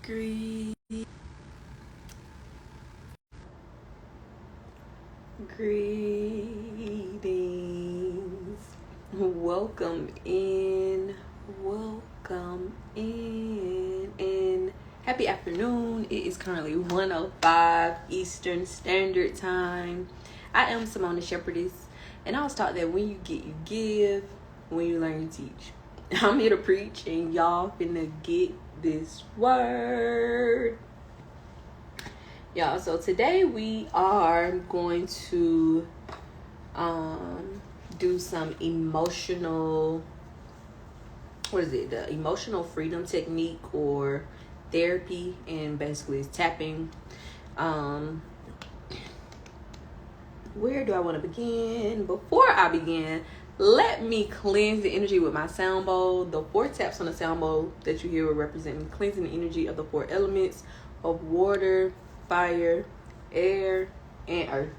Greetings. Welcome in. And happy afternoon. It is currently 1:05 Eastern Standard Time. I am Simone, the Shepherdess, and I was taught that when you get, you give. When you learn, you teach. I'm here to preach, and y'all finna get this word. Y'all, so today we are going to do some emotional, the emotional freedom technique or therapy, and basically it's tapping. Where do I want to begin? Before I begin, let me cleanse the energy with my sound bowl. The 4 taps on the sound bowl that you hear will represent me cleansing the energy of the 4 elements of water, fire, air, and earth.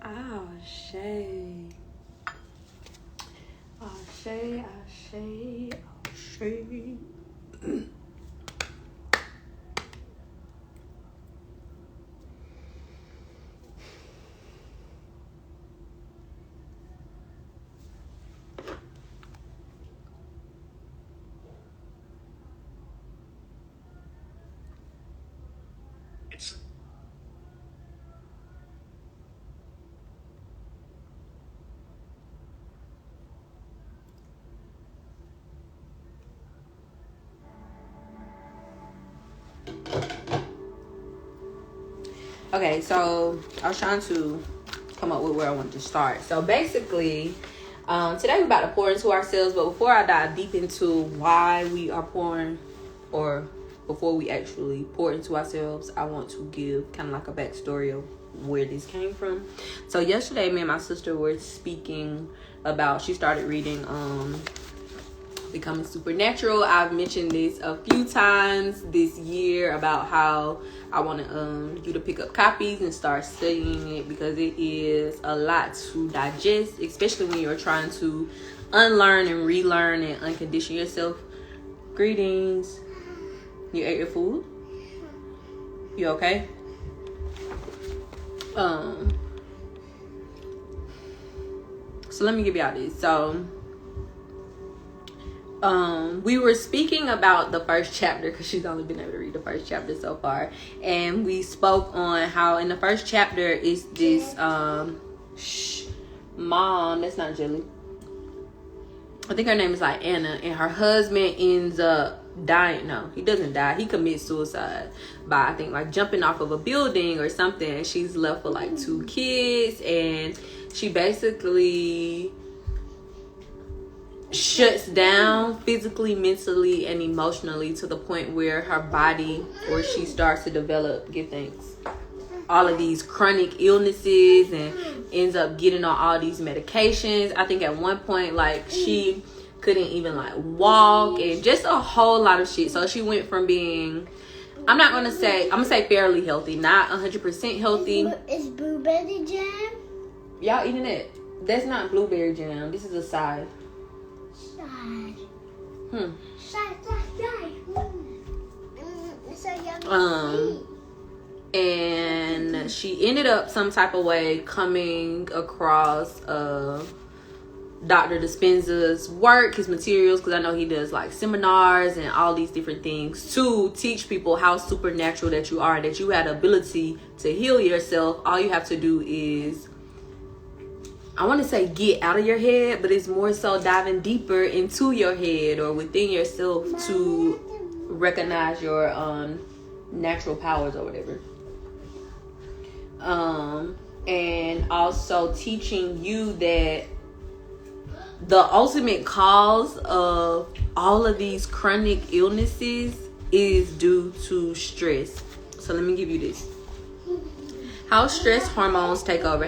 Ashe. Okay, so I was trying to come up with where I wanted to start. So basically, today we're about to pour into ourselves. But before I dive deep into why we are pouring, or before we actually pour into ourselves, I want to give kind of like a backstory of where this came from. So yesterday, me and my sister were speaking about, she started reading Becoming Supernatural. I've mentioned this a few times this year about how I want you to pick up copies and start studying it, because it is a lot to digest, especially when you're trying to unlearn and relearn and uncondition yourself. Greetings. You ate your food? You okay? So let me give y'all this. So we were speaking about the first chapter, because she's only been able to read the first chapter so far, and we spoke on how in the first chapter is this mom, that's not Jelly, I think her name is like Anna, and her husband ends up dying. No, he doesn't die, he commits suicide by, I think, like jumping off of a building or something. She's left with like 2 kids, and she basically shuts down physically, mentally, and emotionally, to the point where her body, or she starts to develop, give thanks, all of these chronic illnesses, and ends up getting on all these medications. I think at one point, like, she couldn't even like walk, and just a whole lot of shit. So she went from being, I'm gonna say fairly healthy, not 100% healthy. Is blueberry jam? Y'all eating it? That's not blueberry jam. This is a side. Side. Side. It's so yummy. And she ended up some type of way coming across Dr. Dispenza's work, his materials, because I know he does like seminars and all these different things to teach people how supernatural that you are, that you had the ability to heal yourself. All you have to do is, I want to say, get out of your head, but it's more so diving deeper into your head or within yourself to recognize your natural powers or whatever. And also teaching you that the ultimate cause of all of these chronic illnesses is due to stress. So let me give you this. How stress hormones take over.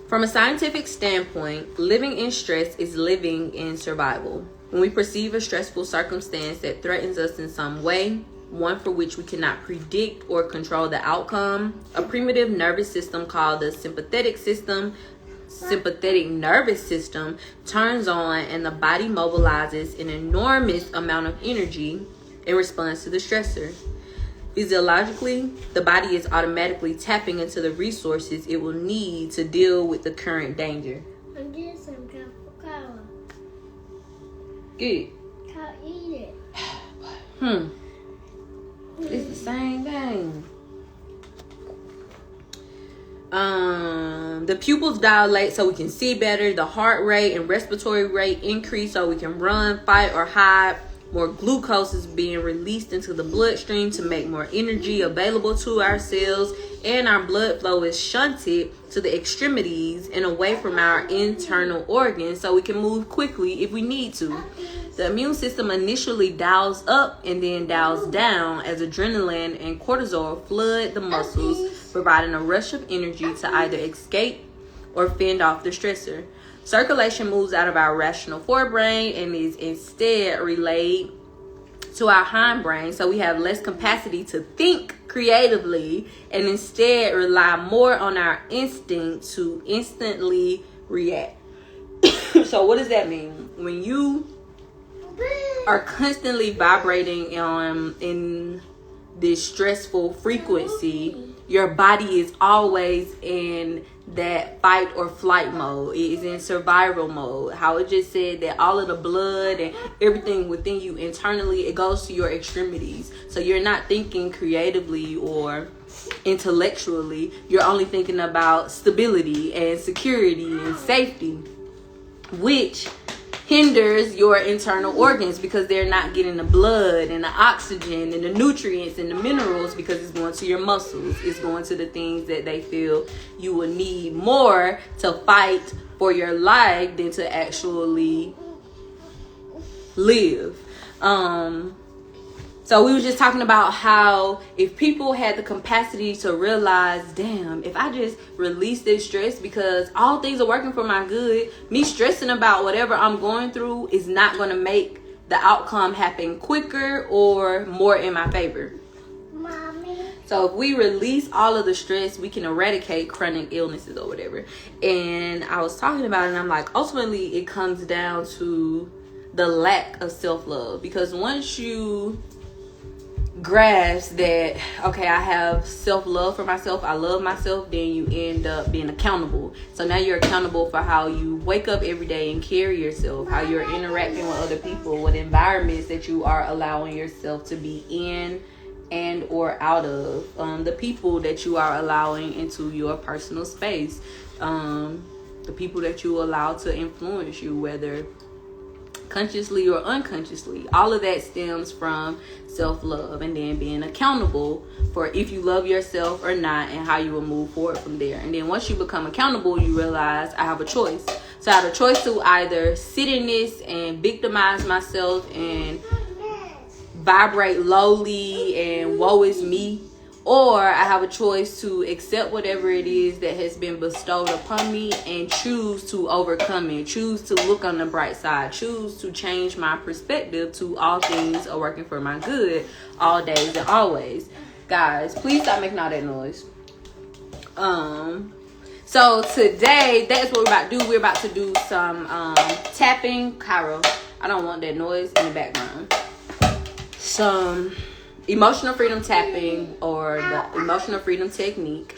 From a scientific standpoint, living in stress is living in survival. When we perceive a stressful circumstance that threatens us in some way, one for which we cannot predict or control the outcome, a primitive nervous system called the sympathetic nervous system turns on, and the body mobilizes an enormous amount of energy in response to the stressor. Physiologically, the body is automatically tapping into the resources it will need to deal with the current danger. I'm getting some Coca-Cola. Good. Can't eat it. It's the same thing. The pupils dilate so we can see better. The heart rate and respiratory rate increase so we can run, fight, or hide. More glucose is being released into the bloodstream to make more energy available to our cells, and our blood flow is shunted to the extremities and away from our internal organs so we can move quickly if we need to. The immune system initially dials up and then dials down as adrenaline and cortisol flood the muscles, providing a rush of energy to either escape or fend off the stressor. Circulation moves out of our rational forebrain and is instead relayed to our hindbrain, so we have less capacity to think creatively and instead rely more on our instinct to instantly react. So what does that mean? When you are constantly vibrating in this stressful frequency, your body is always in that fight or flight mode. It is in survival mode. How it just said that all of the blood and everything within you internally, it goes to your extremities. So you're not thinking creatively or intellectually. You're only thinking about stability and security and safety, which hinders your internal organs because they're not getting the blood and the oxygen and the nutrients and the minerals, because it's going to your muscles. It's going to the things that they feel you will need more to fight for your life than to actually live. So we were just talking about how if people had the capacity to realize, damn, if I just release this stress, because all things are working for my good, me stressing about whatever I'm going through is not going to make the outcome happen quicker or more in my favor. Mommy. So if we release all of the stress, we can eradicate chronic illnesses or whatever. And I was talking about it, and I'm like, ultimately it comes down to the lack of self-love. Because once you grasp that, okay, I have self-love for myself, I love myself, then you end up being accountable. So now you're accountable for how you wake up every day and carry yourself, how you're interacting with other people, what environments that you are allowing yourself to be in and or out of, the people that you are allowing into your personal space, the people that you allow to influence you, whether consciously or unconsciously. All of that stems from self-love, and then being accountable for if you love yourself or not, and how you will move forward from there. And then once you become accountable, you realize I have a choice. So I have a choice to either sit in this and victimize myself and vibrate lowly and woe is me, or I have a choice to accept whatever it is that has been bestowed upon me and choose to overcome it, choose to look on the bright side, choose to change my perspective to all things are working for my good all days and always. Guys, please stop making all that noise. So today, that's what we're about to do. We're about to do some tapping. Cairo, I don't want that noise in the background. Some emotional freedom tapping, or the emotional freedom technique,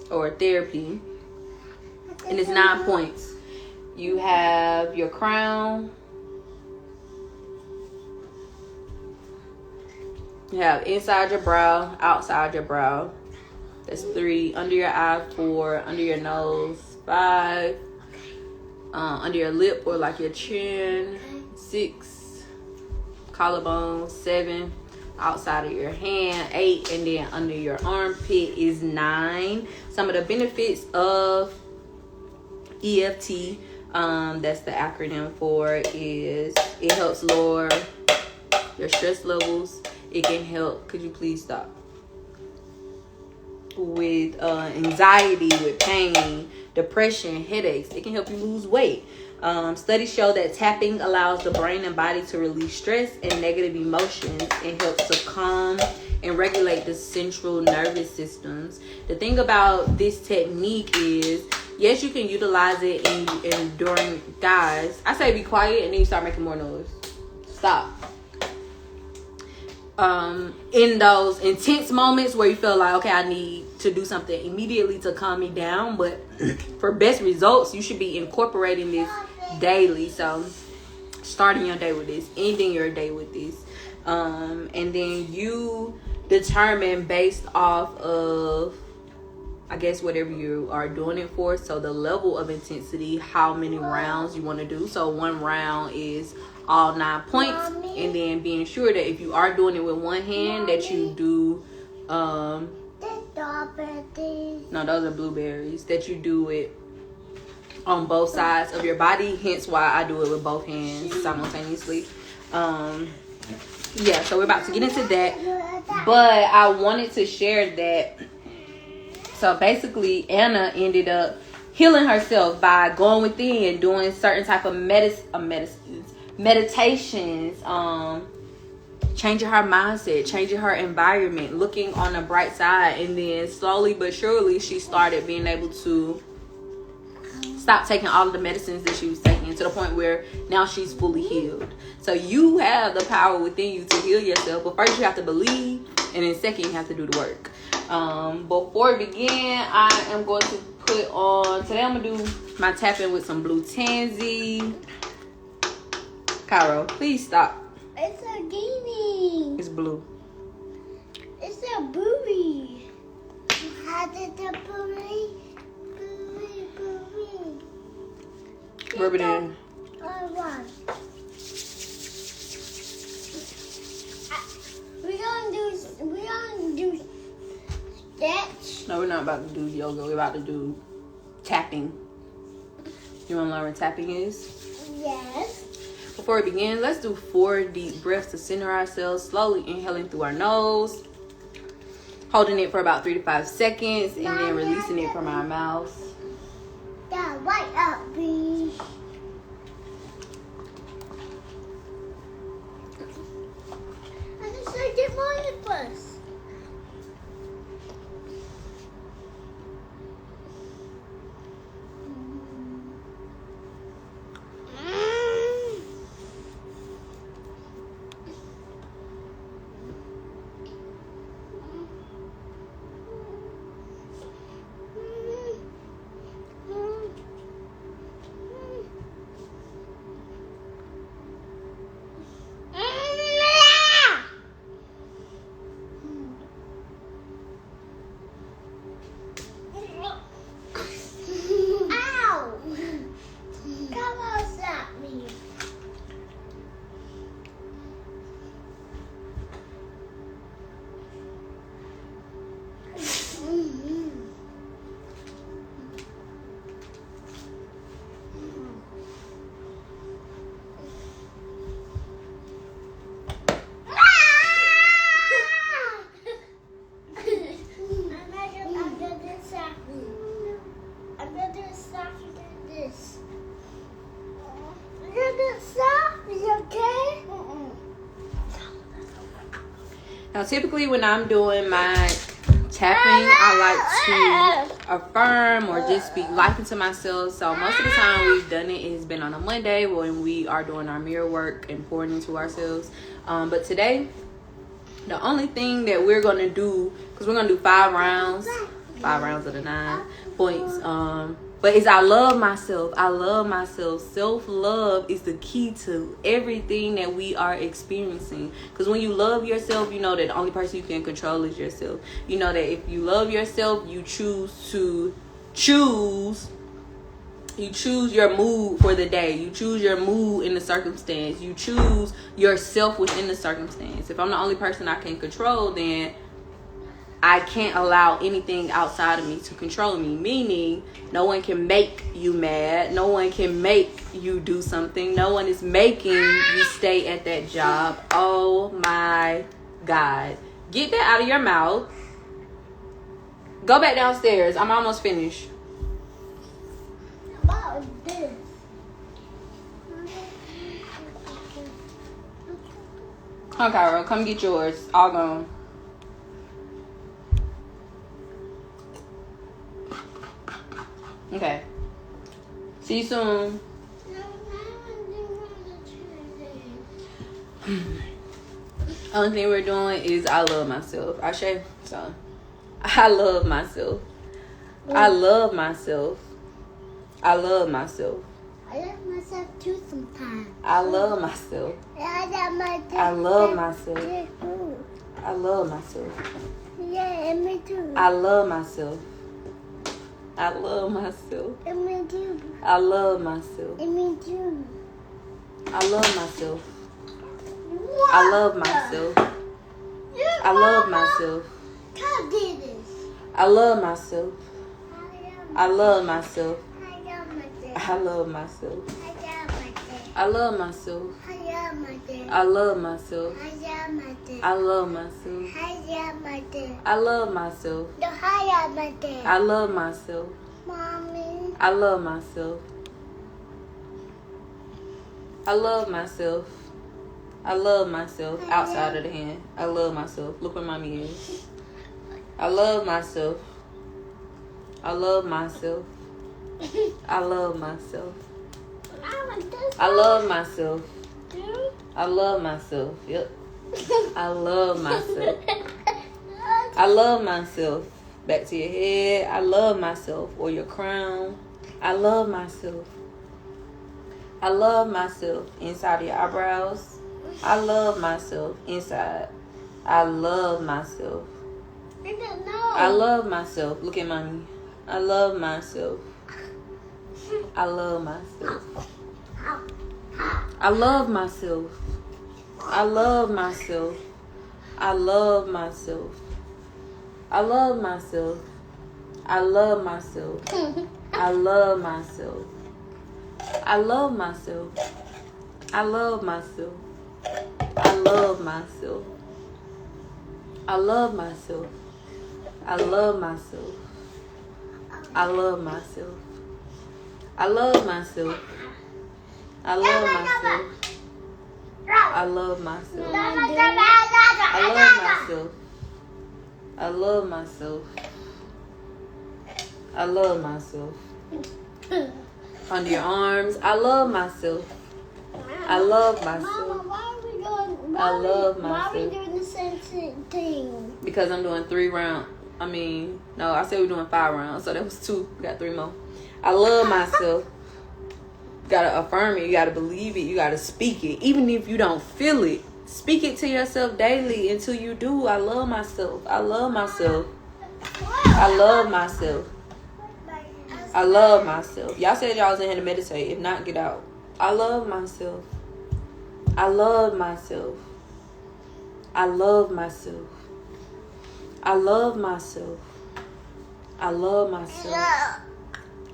or therapy. And it's 9 points. You have your crown. You have inside your brow, outside your brow. That's 3. Under your eye, 4. Under your nose, 5. Under your lip or like your chin, 6. Collarbone, 7. Outside of your hand, 8. And then under your armpit is 9. Some of the benefits of EFT, that's the acronym for, is it helps lower your stress levels. It can help, could you please stop, with anxiety, with pain, depression, headaches. It can help you lose weight. Studies show that tapping allows the brain and body to release stress and negative emotions and helps to calm and regulate the central nervous systems. The thing about this technique is, yes, you can utilize it in during, guys, I say be quiet and then you start making more noise. Stop. In those intense moments where you feel like, okay, I need to do something immediately to calm me down, but for best results, you should be incorporating this daily. So starting your day with this, ending your day with this, and then you determine based off of, I guess, whatever you are doing it for. So the level of intensity, how many rounds you want to do. So 1 round is all 9 points. And then being sure that if you are doing it with one hand, that you do no, those are blueberries, that you do it on both sides of your body. Hence why I do it with both hands simultaneously. Yeah, so we're about to get into that, but I wanted to share that. So basically, Anna ended up healing herself by going within, doing certain type of meditations, changing her mindset, changing her environment, looking on the bright side. And then slowly but surely, she started being able to stop taking all of the medicines that she was taking, to the point where now she's fully healed. So you have the power within you to heal yourself, but first you have to believe, and then second you have to do the work. Before we begin, I am going to put on, today I'm gonna do my tapping with some blue tansy. Cairo, please stop. It's a gaming. It's blue. It's a booby. How did the booby? Rub it in. One. We're gonna do stretch. No, we're not about to do yoga. We're about to do tapping. You want to learn what tapping is? Yes. Before we begin, let's do 4 deep breaths to center ourselves. Slowly inhaling through our nose, holding it for about 3 to 5 seconds, and then releasing it from our mouth. Yeah, right up, B. I just said get mine first. Now, typically when I'm doing my tapping, I like to affirm or just speak life into myself. So most of the time we've done it has been on a Monday when we are doing our mirror work and pouring into ourselves. But today, the only thing that we're going to do, because we're going to do 5 rounds of the 9 points, but is I love myself. I love myself. Self-love is the key to everything that we are experiencing. Because when you love yourself, you know that the only person you can control is yourself. You know that if you love yourself, you choose your mood for the day. You choose your mood in the circumstance. You choose yourself within the circumstance. If I'm the only person I can control, then I can't allow anything outside of me to control me. Meaning, no one can make you mad. No one can make you do something. No one is making you stay at that job. Oh my God. Get that out of your mouth. Go back downstairs. I'm almost finished. About this. Come on, Cairo. Come get yours. All gone. Okay. See you soon. Only thing we're doing is I love myself. So I love myself. I love myself. I love myself. I love myself too sometimes. I love myself. I love myself. I love myself. I love myself. Yeah, and me too. I love myself. I love myself. And me too. I love myself. And me too. I love myself. I love myself. I love myself. Come do this. I love myself. I love myself. I love myself. I love myself. I love myself. I love myself. I love myself. I love myself. I love myself. I love myself. Mommy. I love myself. I love myself. I love myself outside of the hand. I love myself. Look where mommy is. I love myself. I love myself. I love myself. I love myself. I love myself. Yep. I love myself. I love myself. Back to your head. I love myself. Or your crown. I love myself. I love myself. Inside of your eyebrows. I love myself. Inside. I love myself. I love myself. Look at mommy. I love myself. I love myself. I love myself. I love myself. I love myself. I love myself. I love myself. I love myself. I love myself. I love myself. I love myself. I love myself. I love myself. I love myself. I love myself. I love myself. I love myself. I love myself. I love myself. Under your arms. I love myself. I love myself. I love myself. Why are we doing the same thing? Because I'm doing 3 rounds. No, I said we're doing 5 rounds. So that was 2. We got 3 more. I love myself. You gotta affirm it. You gotta believe it. You gotta speak it. Even if you don't feel it, speak it to yourself daily until you do. I love myself. I love myself. I love myself. I love myself. Y'all said y'all was in here to meditate. If not, get out. I love myself. I love myself. I love myself. I love myself. I love myself.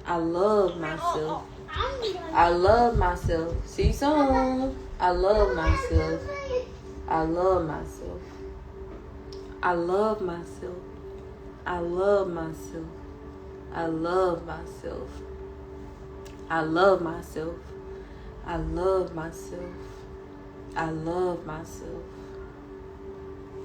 I love myself. I love myself. See you soon. I love myself. I love myself. I love myself. I love myself. I love myself. I love myself. I love myself. I love myself.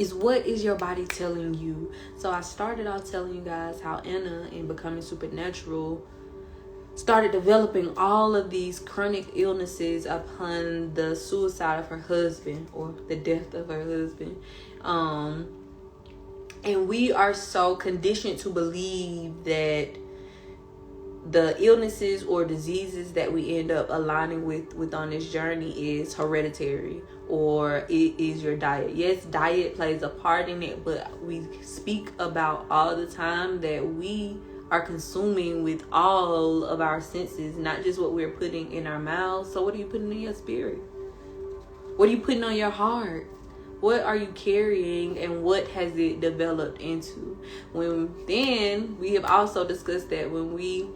is what is your body telling you? So I started off telling you guys how Anna, in Becoming Supernatural, started developing all of these chronic illnesses upon the suicide of her husband, or the death of her husband. And we are so conditioned to believe that the illnesses or diseases that we end up aligning with on this journey is hereditary, or it is your diet. Yes, diet plays a part in it, but we speak about all the time that we are consuming with all of our senses, not just what we're putting in our mouths. So what are you putting in your spirit? What are you putting on your heart? What are you carrying, and what has it developed into? Then we have also discussed that when we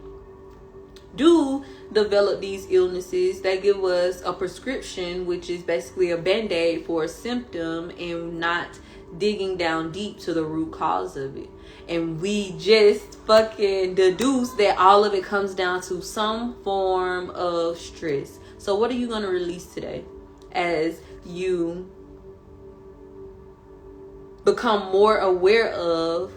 do develop these illnesses, they give us a prescription, which is basically a band-aid for a symptom, and not digging down deep to the root cause of it. And we just fucking deduce that all of it comes down to some form of stress. So what are you going to release today as you become more aware of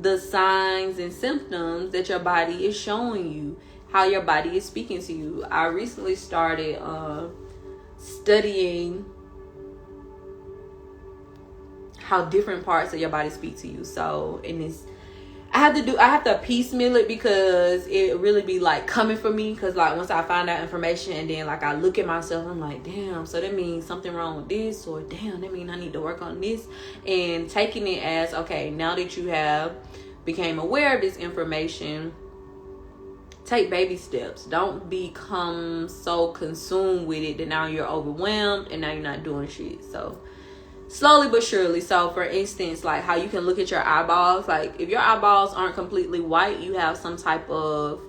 the signs and symptoms that your body is showing you, how your body is speaking to you? I recently started studying how different parts of your body speak to you. So in this, I have to piecemeal it, because it really be like coming for me. Because like once I find out information, and then like I look at myself, I'm like, damn, so that means something wrong with this, or damn, that means I need to work on this. And taking it as, okay, now that you have became aware of this information, take baby steps. Don't become so consumed with it that now you're overwhelmed and now you're not doing shit. So slowly but surely. So for instance, like how you can look at your eyeballs. Like if your eyeballs aren't completely white, you have some type of,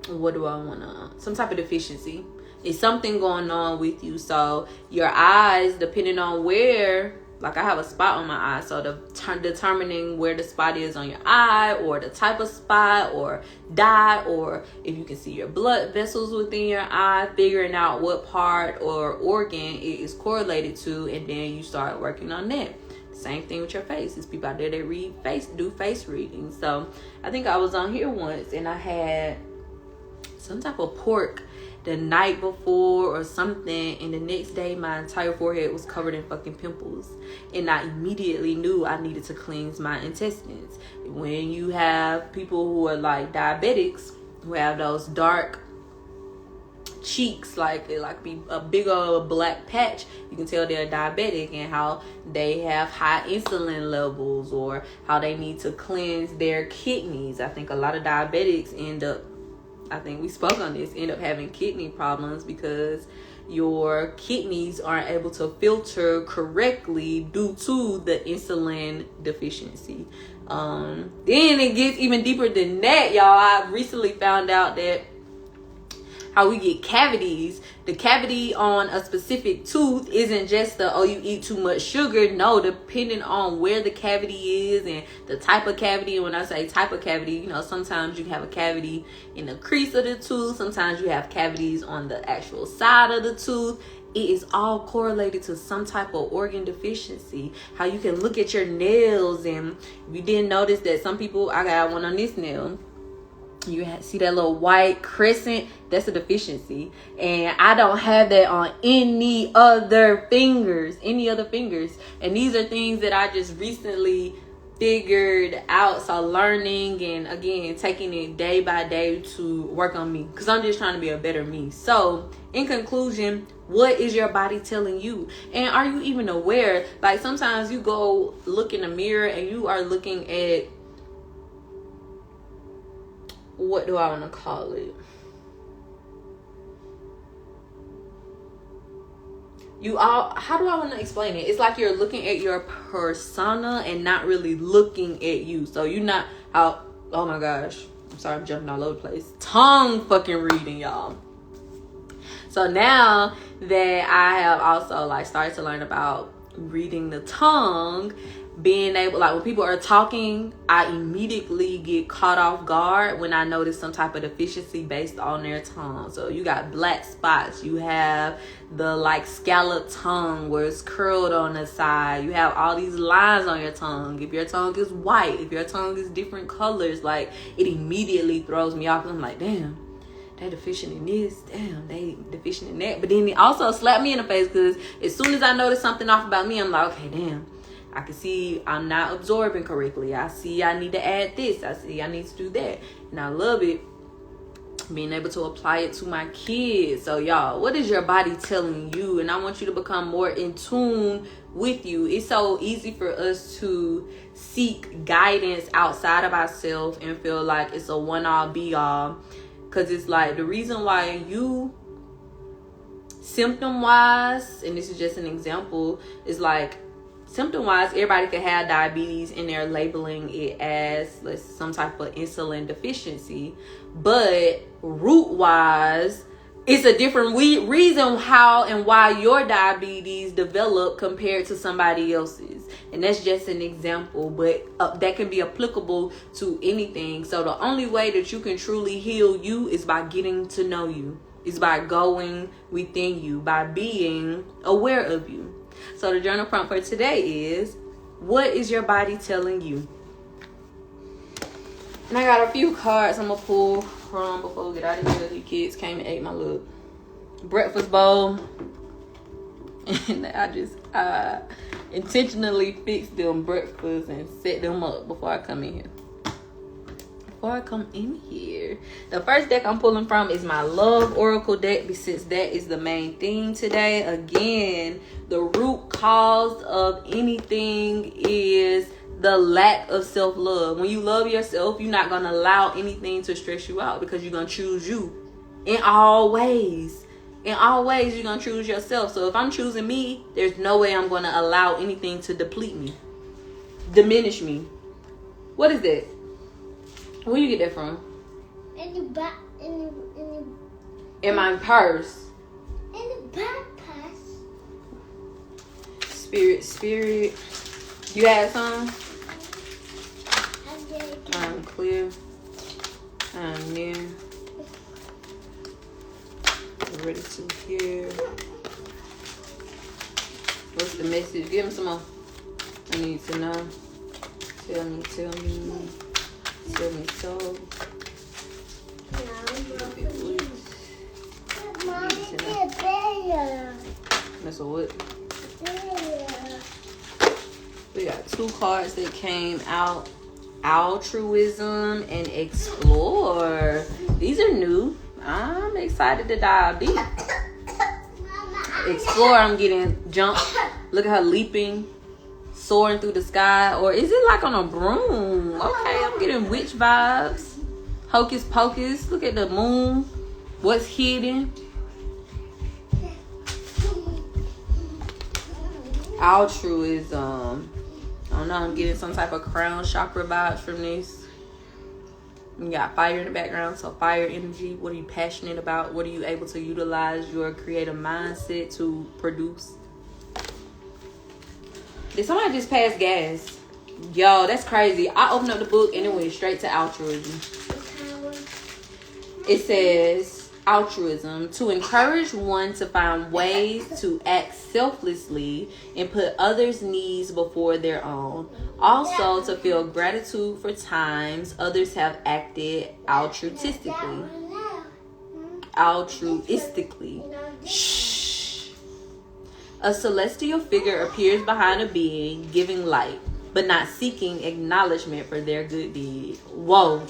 some type of deficiency. It's something going on with you. So your eyes, depending on where, like I have a spot on my eye, so determining where the spot is on your eye, or the type of spot or dot, or if you can see your blood vessels within your eye, figuring out what part or organ it is correlated to, and then you start working on that. Same thing with your face. There's people out there that do face reading. So I think I was on here once and I had some type of pork the night before or something, and the next day my entire forehead was covered in fucking pimples, and I immediately knew I needed to cleanse my intestines. When you have people who are like diabetics, who have those dark cheeks, like be a big old black patch, you can tell they're diabetic, and how they have high insulin levels, or how they need to cleanse their kidneys. I think a lot of diabetics end up having kidney problems because your kidneys aren't able to filter correctly due to the insulin deficiency. Then it gets even deeper than that, y'all. I recently found out that how we get cavities. The cavity on a specific tooth isn't just you eat too much sugar. No, depending on where the cavity is and the type of cavity. And when I say type of cavity, sometimes you have a cavity in the crease of the tooth. Sometimes you have cavities on the actual side of the tooth. It is all correlated to some type of organ deficiency. How you can look at your nails, and if you didn't notice that some people, I got one on this nail, you see that little white crescent, that's a deficiency, and I don't have that on any other fingers. And these are things that I just recently figured out. So learning, and again taking it day by day to work on me, because I'm just trying to be a better me. So in conclusion, what is your body telling you? And are you even aware? Like sometimes you go look in the mirror and you are looking at, what do I want to call it? How do I want to explain it? It's like you're looking at your persona and not really looking at you. So you're not out. Oh my gosh. I'm sorry, I'm jumping all over the place. Tongue fucking reading, y'all. So now that I have also started to learn about reading the tongue, being able, like when people are talking, I immediately get caught off guard when I notice some type of deficiency based on their tongue. So you got black spots, you have the like scalloped tongue where it's curled on the side, you have all these lines on your tongue. If your tongue is white, if your tongue is different colors, like it immediately throws me off. I'm like, damn, they deficient in this, damn, they deficient in that. But then it also slapped me in the face, because as soon as I notice something off about me, I'm like, okay, damn, I can see I'm not absorbing correctly. I see I need to add this. I see I need to do that. And I love it, being able to apply it to my kids. So y'all, what is your body telling you? And I want you to become more in tune with you. It's so easy for us to seek guidance outside of ourselves and feel like it's a one-all be-all. Because it's like the reason why you, symptom-wise, and this is just an example, is like, symptom-wise, everybody can have diabetes and they're labeling it as some type of insulin deficiency. But root-wise, it's a different reason how and why your diabetes developed compared to somebody else's. And that's just an example, but that can be applicable to anything. So the only way that you can truly heal you is by getting to know you. Is by going within you, by being aware of you. So the journal prompt for today is, what is your body telling you? And I got a few cards I'm going to pull from before we get out of here. The kids came and ate my little breakfast bowl. And I intentionally fixed them breakfast and set them up before I come in here. The first deck I'm pulling from is my Love Oracle deck, since that is the main theme today. Again, the root cause of anything is the lack of self-love. When you love yourself, you're not going to allow anything to stress you out, because you're going to choose you in all ways. In all ways, you're going to choose yourself. So if I'm choosing me, there's no way I'm going to allow anything to deplete me, diminish me. What is that? Where you get that from? In the back, in my purse. In the back purse. Spirit. You had some? I did. I'm clear. I'm near. I'm ready to hear. What's the message? Give me some more. I need to know. Tell me. Tell me so. That's a what? We got two cards that came out. Altruism and Explore. These are new. I'm excited to dive deep. Explore, I'm getting jumped. Look at her leaping, soaring through the sky. Or is it like on a broom? Okay, I'm getting witch vibes. Hocus pocus. Look at the moon. What's hidden? Altruism. I don't know, I'm getting some type of crown chakra vibes from this. You got fire in the background, so fire energy. What are you passionate about? What are you able to utilize your creative mindset to produce? Did somebody just pass gas? Yo, that's crazy. I opened up the book and it went straight to altruism. It says, altruism, to encourage one to find ways to act selflessly and put others' needs before their own. Also, to feel gratitude for times others have acted altruistically. Shh. A celestial figure appears behind a being, giving light, but not seeking acknowledgement for their good deed. Whoa.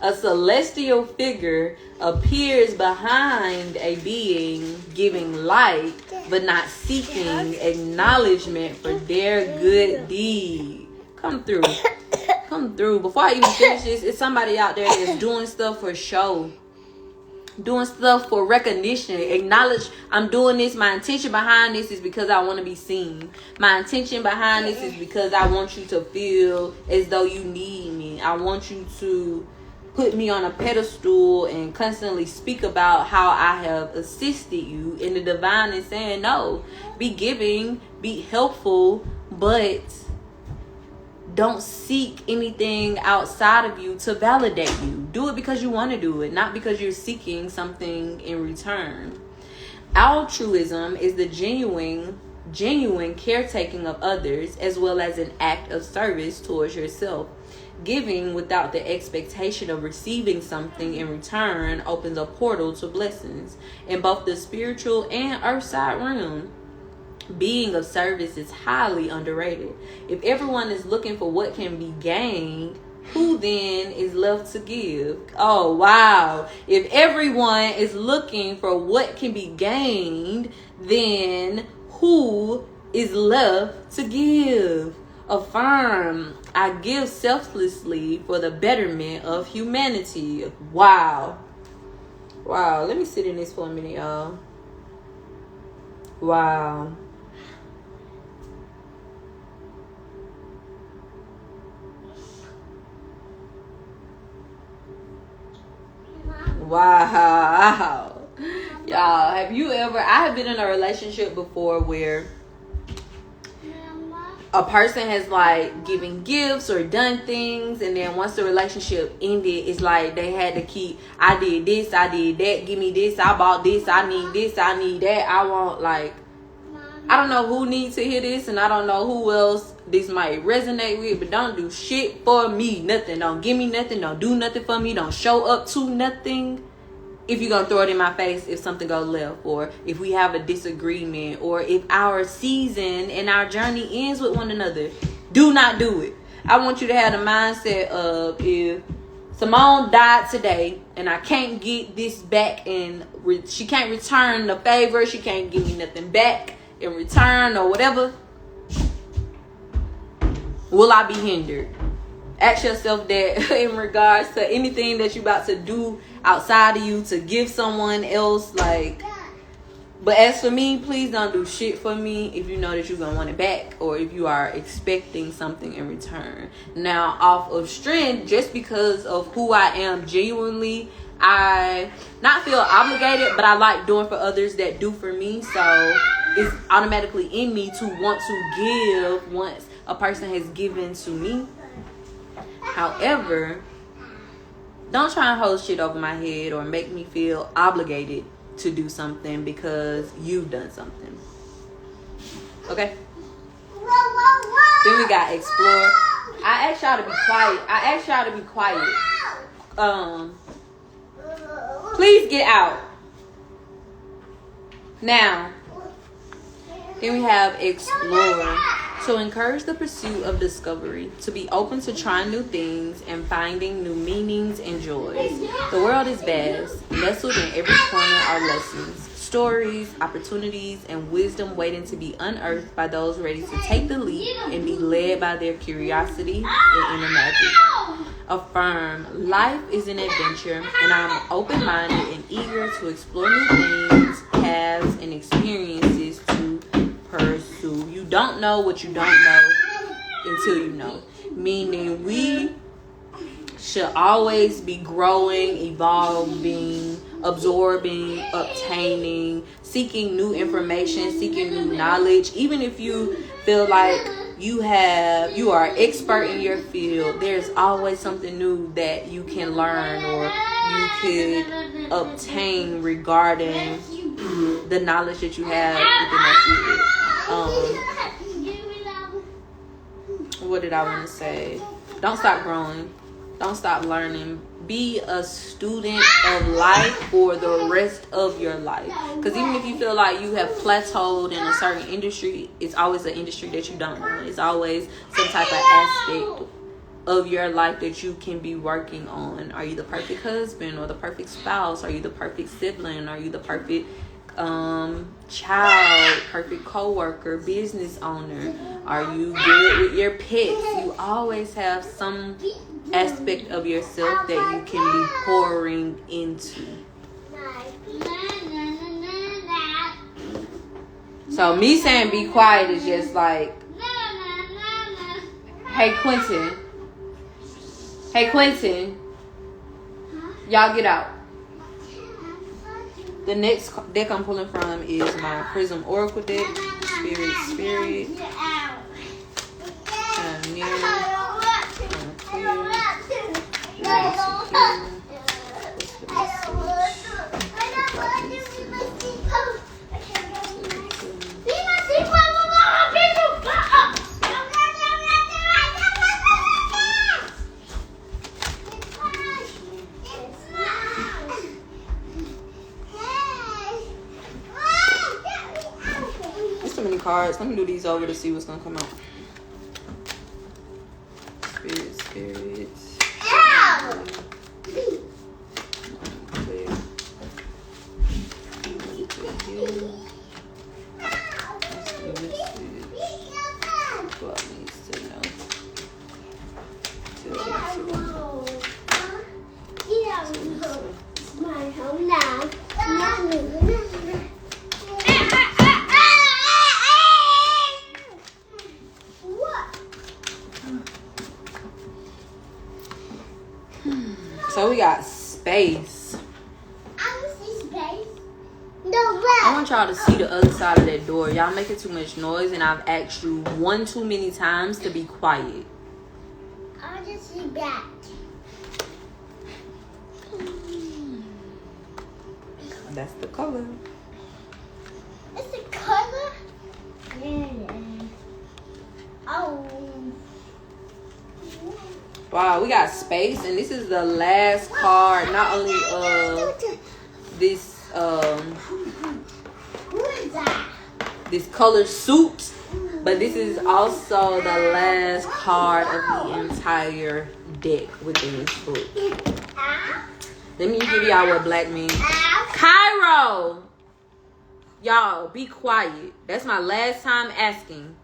A celestial figure appears behind a being, giving light, but not seeking acknowledgement for their good deed. Come through. Come through. Before I even finish this, it's somebody out there that's doing stuff for show. Doing stuff for recognition. Acknowledge, I'm doing this. My intention behind this is because I want to be seen. My intention behind this is because I want you to feel as though you need me. I want you to put me on a pedestal and constantly speak about how I have assisted you. And the divine is saying, no, be giving, be helpful, but don't seek anything outside of you to validate you. Do it because you want to do it, not because you're seeking something in return. Altruism is the genuine caretaking of others, as well as an act of service towards yourself. Giving without the expectation of receiving something in return opens a portal to blessings in both the spiritual and earthside realm. Being of service is highly underrated. If everyone is looking for what can be gained, who then is left to give? Oh, wow. If everyone is looking for what can be gained, then who is left to give? Affirm, I give selflessly for the betterment of humanity. Wow. Wow. Let me sit in this for a minute, y'all. Wow. Wow. Y'all, have you ever, I have been in a relationship before where a person has like given gifts or done things, and then once the relationship ended, it's like they had to keep, I did this, I did that, give me this, I bought this, I need that, I want, like, I don't know who needs to hear this, and I don't know who else this might resonate with, but don't do shit for me, nothing, don't give me nothing, don't do nothing for me, don't show up to nothing if you're gonna throw it in my face if something goes left, or if we have a disagreement, or if our season and our journey ends with one another. Do not do it. I want you to have the mindset of, if Simone died today and I can't get this back, and she can't return the favor, she can't give me nothing back in return or whatever, will I be hindered? Ask yourself that in regards to anything that you're about to do outside of you to give someone else. Like, but as for me, please don't do shit for me if you know that you're gonna want it back, or if you are expecting something in return. Now, off of strength, just because of who I am genuinely, I not feel obligated, but I like doing for others that do for me. So it's automatically in me to want to give once a person has given to me. However, don't try and hold shit over my head or make me feel obligated to do something because you've done something. Okay? Then we got explore. I asked y'all to be quiet. Please get out. Now, then we have explore. To encourage the pursuit of discovery, to be open to trying new things and finding new meanings and joys. The world is vast. Nestled in every corner are lessons, stories, opportunities, and wisdom waiting to be unearthed by those ready to take the leap and be led by their curiosity and inner magic. Affirm, life is an adventure, and I'm open-minded and eager to explore new things, paths, and experiences to pursue. You don't know what you don't know until you know. Meaning, we should always be growing, evolving, absorbing, obtaining, seeking new information, seeking new knowledge. Even if you feel like you are an expert in your field, there's always something new that you can learn or you could obtain regarding the knowledge that you have within that field. What did I want to say? Don't stop growing. Don't stop learning. Be a student of life for the rest of your life. Because even if you feel like you have plateaued in a certain industry, it's always an industry that you don't know. It's always some type of aspect of your life that you can be working on. Are you the perfect husband or the perfect spouse? Are you the perfect sibling? Are you the perfect child, perfect co-worker, business owner? Are you good with your pets? You always have some aspect of yourself that you can be pouring into. So me saying be quiet is just like, hey Quentin, Y'all get out. The next deck I'm pulling from is my Prism Oracle deck. Spirit. There's so many cards. Let me do these over to see what's gonna come out. Spirit. So we got space. I want y'all to see the other side of that door. Y'all making too much noise, and I've asked you one too many times to be quiet. I'll just see back. That's the color. It's the color? Yeah. Oh. Wow, we got space, and this is the last card, not only of this this color suit, but this is also the last card of the entire deck within this book. Let me give y'all what black means. Cairo! Y'all, be quiet. That's my last time asking.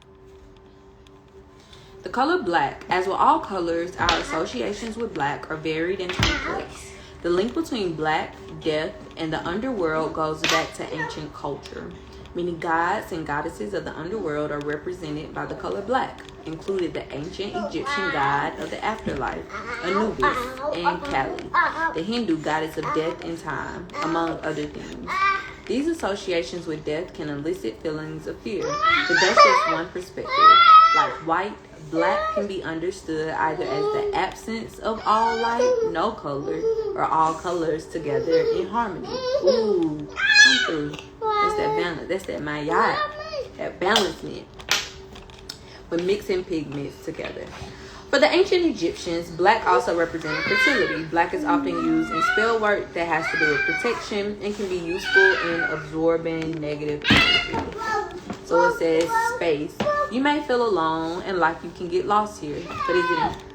The color black, as with all colors, our associations with black are varied and complex. The link between black, death, and the underworld goes back to ancient culture. Many gods and goddesses of the underworld are represented by the color black, including the ancient Egyptian god of the afterlife, Anubis, and Kali, the Hindu goddess of death and time, among other things. These associations with death can elicit feelings of fear, but that's just one perspective. Like white, black can be understood either as the absence of all light, no color, or all colors together in harmony. Ooh, come through. That's that balance. That's that mayat. That balancement. When mixing pigments together. For the ancient Egyptians, black also represented fertility. Black is often used in spell work that has to do with protection and can be useful in absorbing negative energy. So it says space. You may feel alone and like you can get lost here, but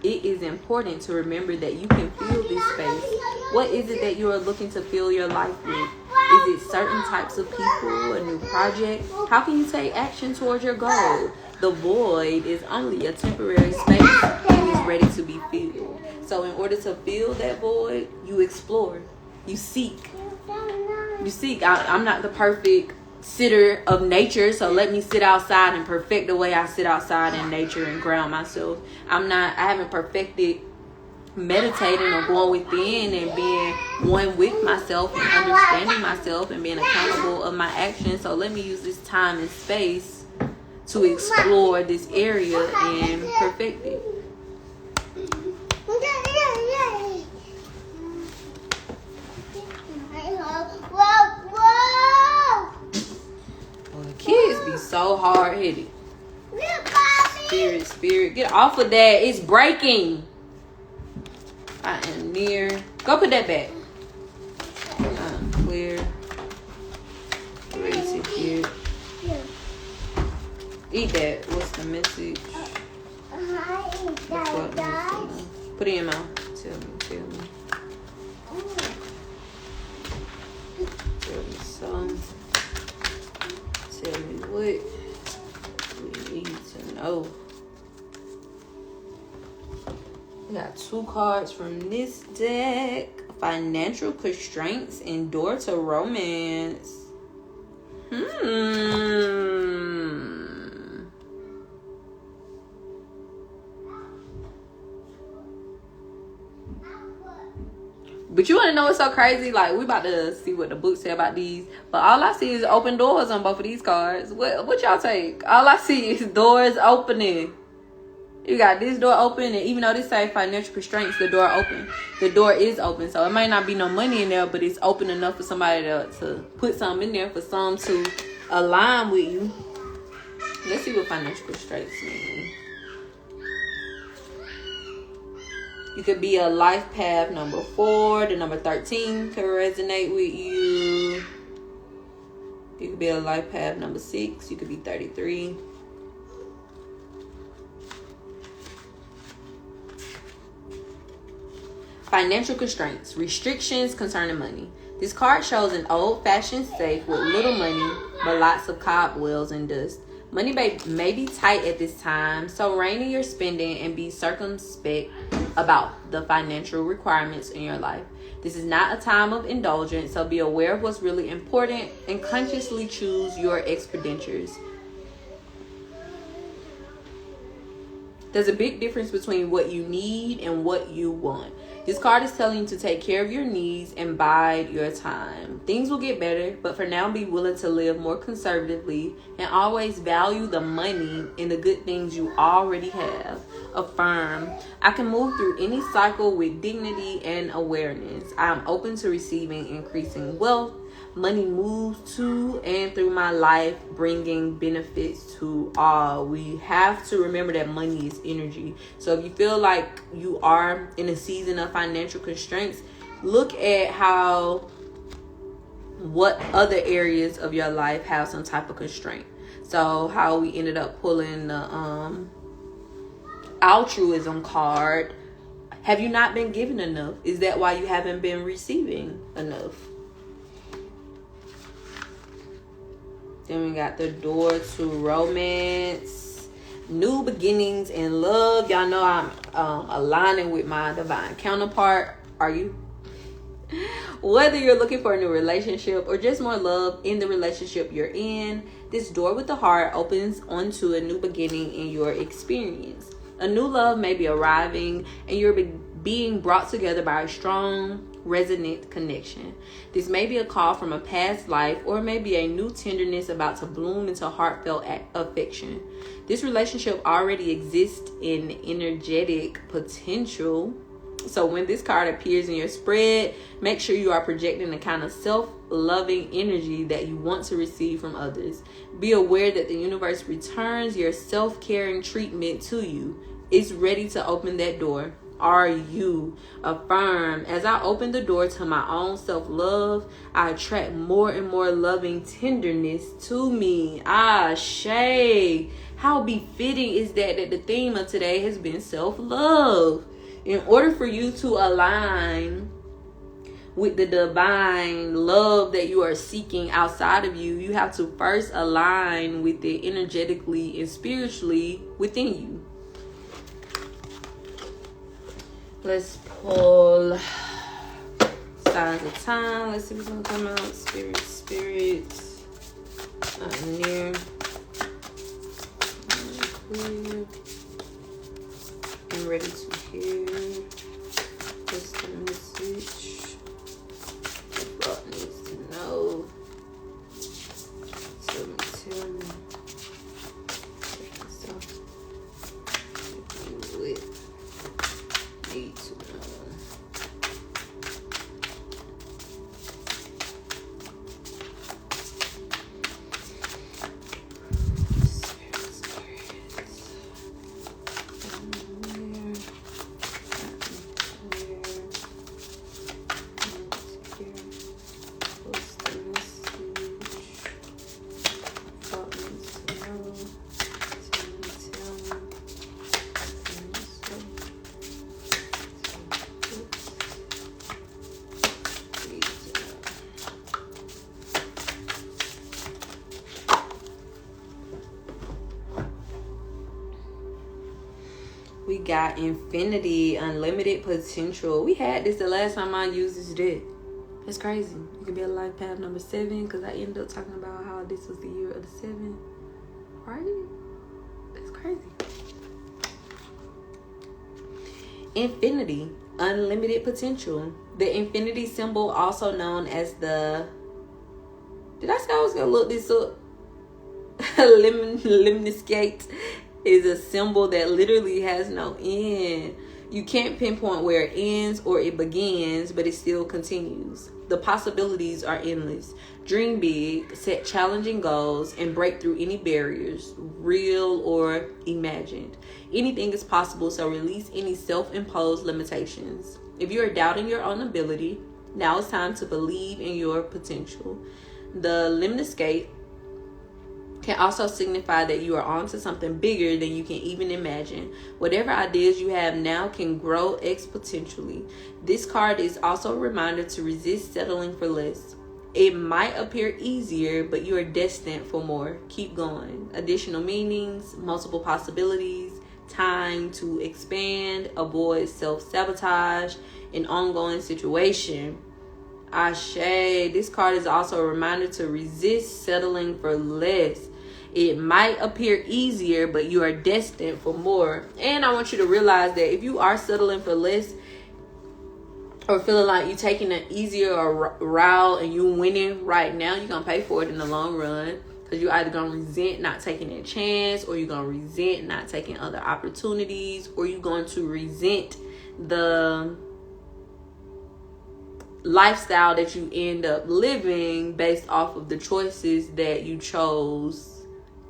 it is important to remember that you can feel this space. What is it that you are looking to fill your life with? Is it certain types of people, a new project? How can you take action towards your goal? The void is only a temporary space and is ready to be filled. So in order to fill that void, you explore. You seek. I'm not the perfect sitter of nature, so let me sit outside and perfect the way I sit outside in nature and ground myself. I haven't perfected meditating or going within and being one with myself and understanding myself and being accountable of my actions. So let me use this time and space to explore this area and perfect it. Kids be so hard-headed. Spirit. Get off of that. It's breaking. I am near. Go put that back. I'm clear. Ready to get. Eat that. What's the message? Put it in your mouth. Tell me. Tell me some. Tell me what we need to know. We got 2 cards from this deck. Financial constraints endure to romance. But you want to know what's so crazy? Like, we about to see what the book say about these. But all I see is open doors on both of these cards. What y'all take? All I see is doors opening. You got this door open, and even though this say financial constraints, the door open. The door is open. So it might not be no money in there, but it's open enough for somebody to put something in there, for some to align with you. Let's see what financial constraints mean. You could be a life path number 4. The number 13 could resonate with you. You could be a life path number 6. You could be 33. Financial constraints, restrictions concerning money. This card shows an old-fashioned safe with little money, but lots of cobwebs and dust. Money may be tight at this time, so rein in your spending and be circumspect about the financial requirements in your life. This is not a time of indulgence, so be aware of what's really important and consciously choose your expenditures. There's a big difference between what you need and what you want. This card is telling you to take care of your needs and bide your time. Things will get better, but for now be willing to live more conservatively and always value the money and the good things you already have. Affirm, I can move through any cycle with dignity and awareness. I am open to receiving increasing wealth. Money moves to and through my life, bringing benefits to all. We have to remember that money is energy. So if you feel like you are in a season of financial constraints, look at what other areas of your life have some type of constraint. So how we ended up pulling the altruism card. Have you not been given enough? Is that why you haven't been receiving enough? Then we got the door to romance, new beginnings and love. Y'all know I'm aligning with my divine counterpart. Are you? Whether you're looking for a new relationship or just more love in the relationship you're in, this door with the heart opens onto a new beginning in your experience. A new love may be arriving and you're being brought together by a strong, resonant connection. This may be a call from a past life, or maybe a new tenderness about to bloom into heartfelt affection. This relationship already exists in energetic potential. So when this card appears in your spread, make sure you are projecting the kind of self-loving energy that you want to receive from others. Be aware that the universe returns your self-caring treatment to you. It's ready to open that door. Are you? Affirm, as I open the door to my own self-love, I attract more and more loving tenderness to me. Shay, how befitting is that the theme of today has been self-love. In order for you to align with the divine love that you are seeking outside of you, you have to first align with it energetically and spiritually within you. Let's pull signs of time. Let's see what's gonna come out. Spirit. Near. Clear. I'm ready to hear. What's the message? The God needs to know. Tell me. Need to know. We got infinity, unlimited potential. We had this the last time I used this deck. That's crazy. You could be a life path number 7, because I ended up talking about how this was the year of the 7. Right? That's crazy. Infinity. unlimited potential. The infinity symbol, also known as the... Did I say I was going to look this up? Lemniscate is a symbol that literally has no end. You can't pinpoint where it ends or it begins, but it still continues. The possibilities are endless. Dream big, set challenging goals, and break through any barriers, real or imagined. Anything is possible, so release any self-imposed limitations. If you are doubting your own ability, now it's time to believe in your potential. The lemniscate can also signify that you are on to something bigger than you can even imagine. Whatever ideas you have now can grow exponentially. This card is also a reminder to resist settling for less. It might appear easier, but you are destined for more. Keep going. Additional meanings, multiple possibilities, time to expand, avoid self-sabotage, an ongoing situation. Ashe. This card is also a reminder to resist settling for less. It might appear easier, but you are destined for more. And I want you to realize that if you are settling for less, or feeling like you're taking an easier route and you winning right now, you're going to pay for it in the long run. Because you're either going to resent not taking a chance, or you're going to resent not taking other opportunities, or you're going to resent the lifestyle that you end up living based off of the choices that you chose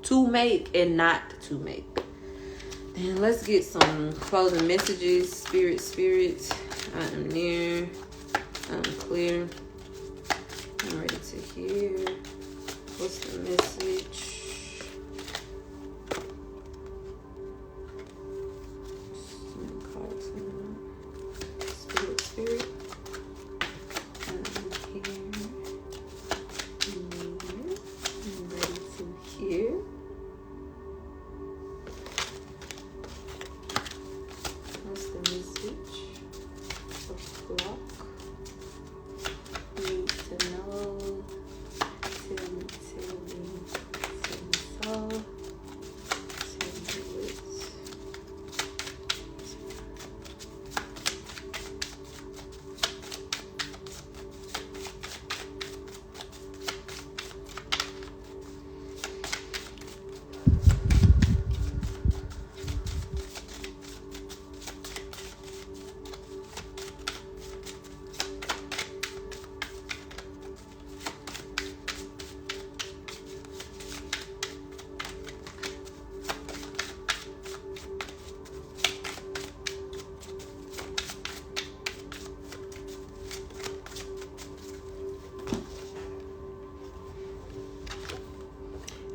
to make and not to make. Then let's get some closing messages. Spirits, I am near, I'm clear, I'm ready to hear. What's the message? Some cards in spirit. I'm ready to hear. What's the message? A flock. Need to know. Tell me so. Tell me it.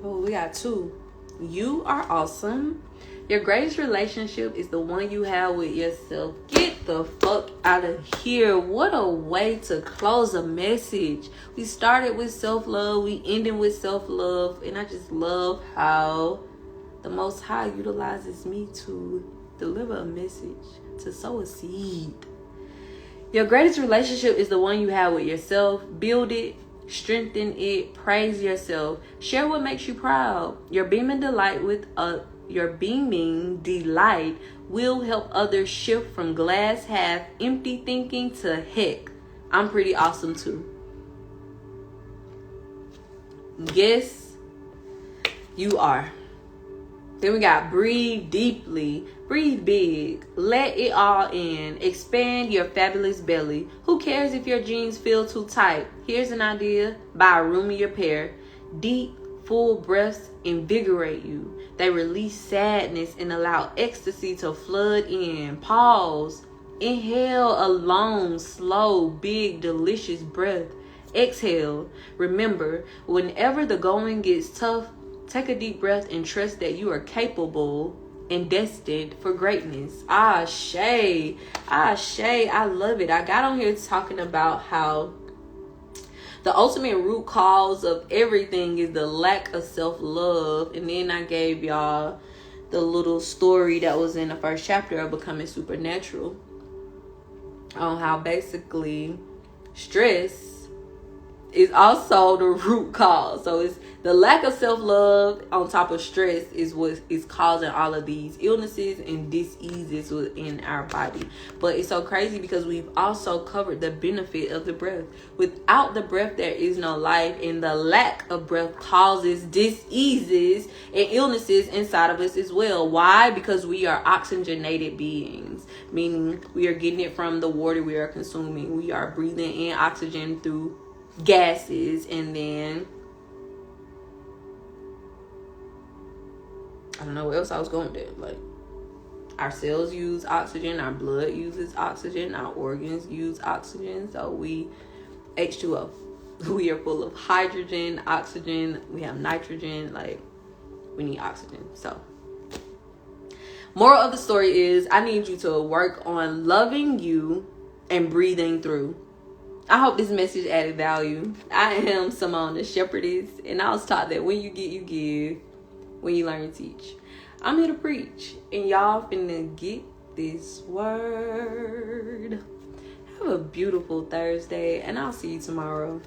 Oh, we got two. You are awesome. Your greatest relationship is the one you have with yourself. Get the fuck out of here. What a way to close a message. We started with self-love. We ended with self-love. And I just love how the Most High utilizes me to deliver a message, to sow a seed. Your greatest relationship is the one you have with yourself. Build it. Strengthen it. Praise yourself. Share what makes you proud. Your beaming delight will help others shift from glass half empty thinking to heck, I'm pretty awesome too. Yes, you are. Then we got breathe deeply, breathe big, let it all in, expand your fabulous belly. Who cares if your jeans feel too tight? Here's an idea: buy a roomier pair. Deep, full breaths invigorate you. They release sadness and allow ecstasy to flood in. Pause. Inhale a long, slow, big, delicious breath. Exhale. Remember, whenever the going gets tough, take a deep breath and trust that you are capable and destined for greatness. Ashe. Ashe. I love it. I got on here talking about how the ultimate root cause of everything is the lack of self-love. And then I gave y'all the little story that was in the first chapter of Becoming Supernatural on how basically stress is also the root cause. So it's the lack of self-love on top of stress is what is causing all of these illnesses and diseases within our body. But it's so crazy because we've also covered the benefit of the breath. Without the breath, there is no life, and the lack of breath causes diseases and illnesses inside of us as well. Why? Because we are oxygenated beings, meaning we are getting it from the water we are consuming. We are breathing in oxygen through gases, and then I don't know where else I was going there. Like, our cells use oxygen, our blood uses oxygen, our organs use oxygen. So we H2O. We are full of hydrogen, oxygen, we have nitrogen, like we need oxygen. So moral of the story is I need you to work on loving you and breathing through. I hope this message added value. I am Simone, the Shepherdess, and I was taught that when you get, you give. When you learn, you teach. I'm here to preach, and y'all finna get this word. Have a beautiful Thursday, and I'll see you tomorrow.